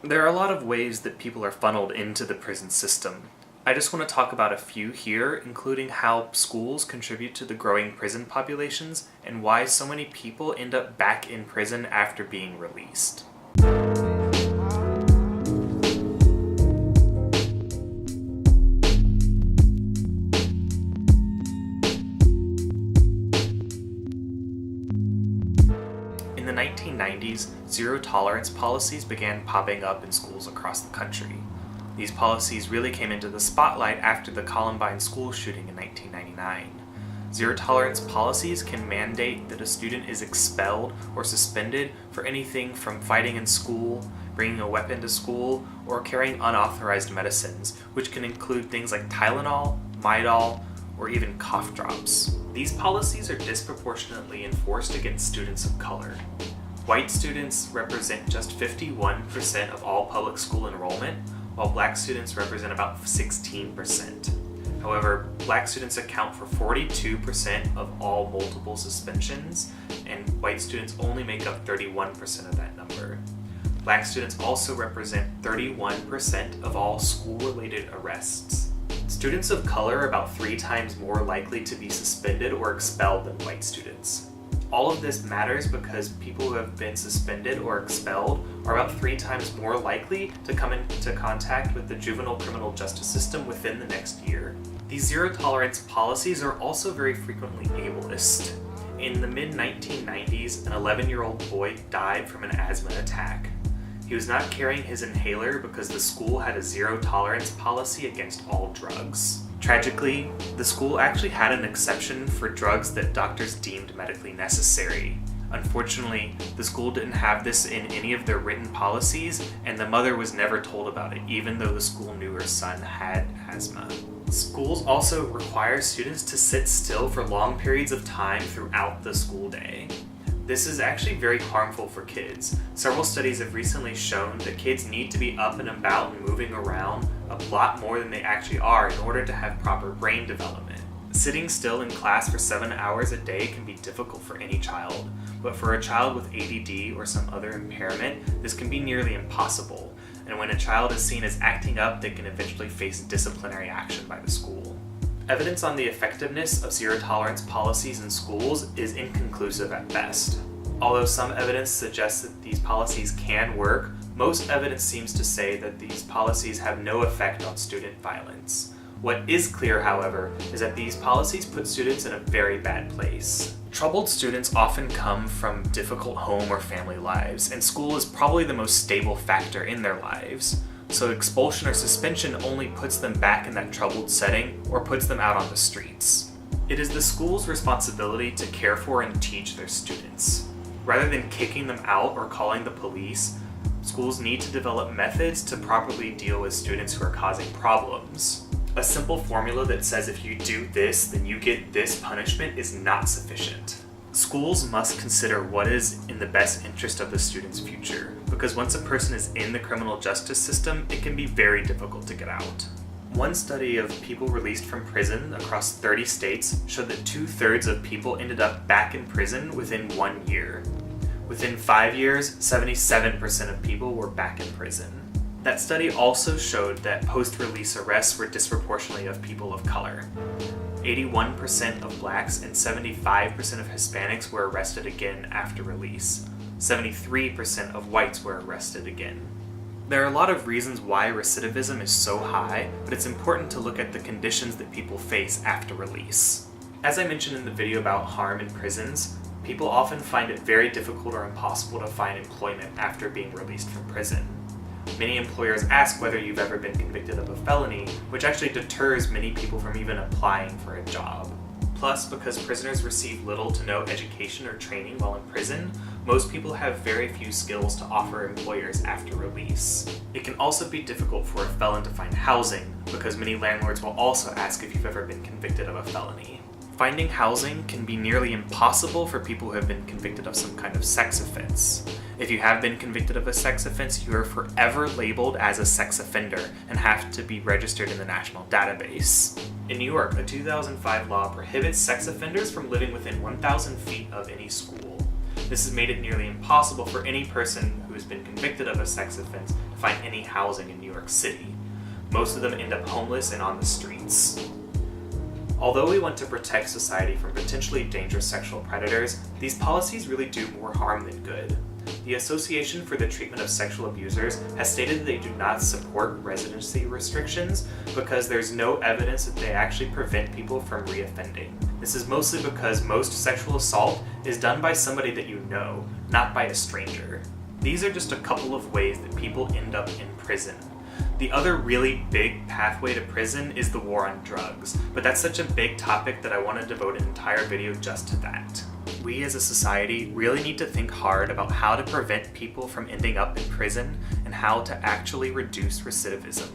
There are a lot of ways that people are funneled into the prison system. I just want to talk about a few here, including how schools contribute to the growing prison populations and why so many people end up back in prison after being released. In the 1990s, zero-tolerance policies began popping up in schools across the country. These policies really came into the spotlight after the Columbine school shooting in 1999. Zero-tolerance policies can mandate that a student is expelled or suspended for anything from fighting in school, bringing a weapon to school, or carrying unauthorized medicines, which can include things like Tylenol, Midol, or even cough drops. These policies are disproportionately enforced against students of color. White students represent just 51% of all public school enrollment, while black students represent about 16%. However, black students account for 42% of all multiple suspensions, and white students only make up 31% of that number. Black students also represent 31% of all school-related arrests. Students of color are about 3 times more likely to be suspended or expelled than white students. All of this matters because people who have been suspended or expelled are about 3 times more likely to come into contact with the juvenile criminal justice system within the next year. These zero-tolerance policies are also very frequently ableist. In the mid-1990s, an 11-year-old boy died from an asthma attack. He was not carrying his inhaler because the school had a zero-tolerance policy against all drugs. Tragically, the school actually had an exception for drugs that doctors deemed medically necessary. Unfortunately, the school didn't have this in any of their written policies, and the mother was never told about it, even though the school knew her son had asthma. Schools also require students to sit still for long periods of time throughout the school day. This is actually very harmful for kids. Several studies have recently shown that kids need to be up and about and moving around a lot more than they actually are in order to have proper brain development. Sitting still in class for 7 hours a day can be difficult for any child, but for a child with ADD or some other impairment, this can be nearly impossible. And when a child is seen as acting up, they can eventually face disciplinary action by the school. Evidence on the effectiveness of zero-tolerance policies in schools is inconclusive at best. Although some evidence suggests that these policies can work, most evidence seems to say that these policies have no effect on student violence. What is clear, however, is that these policies put students in a very bad place. Troubled students often come from difficult home or family lives, and school is probably the most stable factor in their lives. So expulsion or suspension only puts them back in that troubled setting or puts them out on the streets. It is the school's responsibility to care for and teach their students. Rather than kicking them out or calling the police, schools need to develop methods to properly deal with students who are causing problems. A simple formula that says if you do this, then you get this punishment is not sufficient. Schools must consider what is in the best interest of the student's future, because once a person is in the criminal justice system, it can be very difficult to get out. One study of people released from prison across 30 states showed that 2/3 of people ended up back in prison within 1 year. Within 5 years, 77% of people were back in prison. That study also showed that post-release arrests were disproportionately of people of color. 81% of blacks and 75% of Hispanics were arrested again after release. 73% of whites were arrested again. There are a lot of reasons why recidivism is so high, but it's important to look at the conditions that people face after release. As I mentioned in the video about harm in prisons, people often find it very difficult or impossible to find employment after being released from prison. Many employers ask whether you've ever been convicted of a felony, which actually deters many people from even applying for a job. Plus, because prisoners receive little to no education or training while in prison, most people have very few skills to offer employers after release. It can also be difficult for a felon to find housing, because many landlords will also ask if you've ever been convicted of a felony. Finding housing can be nearly impossible for people who have been convicted of some kind of sex offense. If you have been convicted of a sex offense, you are forever labeled as a sex offender and have to be registered in the national database. In New York, a 2005 law prohibits sex offenders from living within 1,000 feet of any school. This has made it nearly impossible for any person who has been convicted of a sex offense to find any housing in New York City. Most of them end up homeless and on the streets. Although we want to protect society from potentially dangerous sexual predators, these policies really do more harm than good. The Association for the Treatment of Sexual Abusers has stated that they do not support residency restrictions because there's no evidence that they actually prevent people from reoffending. This is mostly because most sexual assault is done by somebody that you know, not by a stranger. These are just a couple of ways that people end up in prison. The other really big pathway to prison is the war on drugs, but that's such a big topic that I want to devote an entire video just to that. We as a society really need to think hard about how to prevent people from ending up in prison and how to actually reduce recidivism.